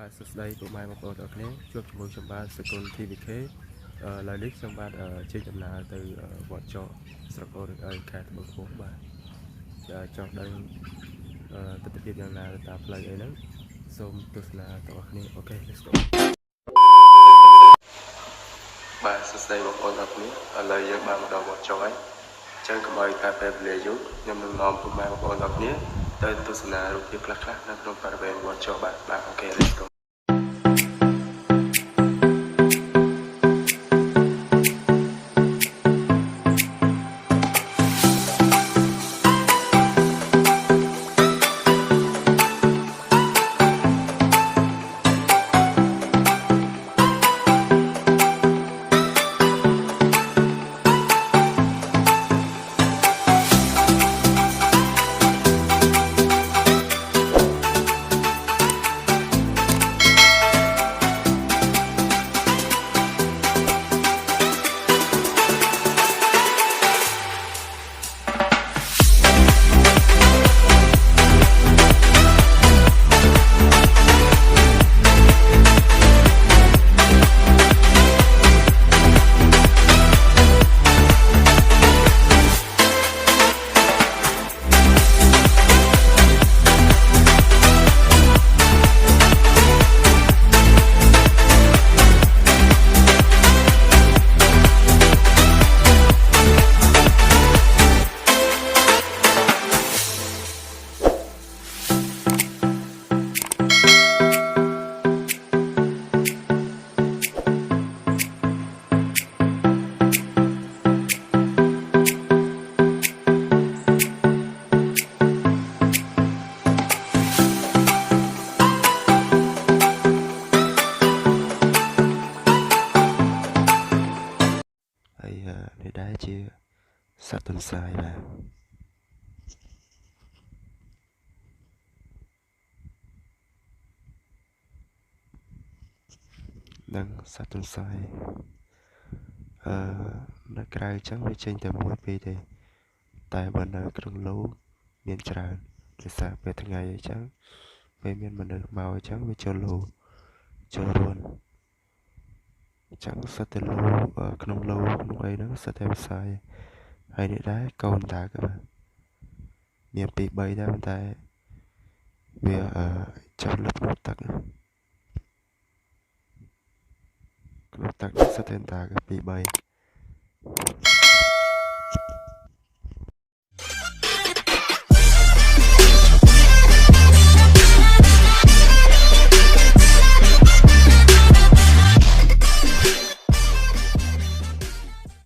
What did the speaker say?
បាទសួស្តីពុកម៉ែបងប្អូនទាំងអស់គ្នាជួបជាមួយខ្ញុំបាទសកុល TVK ឡើយនេះខ្ញុំបាទជិះដំណើរទៅវត្តចកស្រុកអូររអើយខេត្តត្បូងឃ្មុំបាទចង់ដឹងទស្សនវិជ្ជាយ៉ាងណាទៅតាមផ្លូវអីហ្នឹងសូមទស្សនាទាំងអស់គ្នាអូខេ let's go បាទសួស្តីបងប្អូនទាំងអស់គ្នាឥឡូវយើងបានមកដល់វត្តចកហើយចឹងកុំឲ្យការពេលវេលាយូរខ្ញុំនឹងនាំពុកម៉ែបងប្អូនទាំងអស់គ្នាទៅទស្សនារូបភាពខ្លះៗនៅក្នុងបរិវេណវត្តចកបាទអូខេ let's goនេះដែរជាសត្វទន្សាយបាទនឹងសត្វទន្សាយនៅក្រៅអញ្ចឹងវាចេញតែមួយពីរទេតែបើនៅក្នុងឡូមានច្រើនដោយសារពេលថ្ងៃអញ្ចឹងពេលមានមនុស្សមកអញ្ចឹងវាចូលឡូចូលរួនអញ្ចឹងសត្វតែឡូក្នុងឡូក្នុងអីហ្នឹងសត្វតែផ្សាយហើយនេះដែរកូនតាក៏មានពី3ដែរប៉ុន្តែវាចូលលើក្នុងទឹកក្នុងទឹកសត្វតែតាក៏ពី3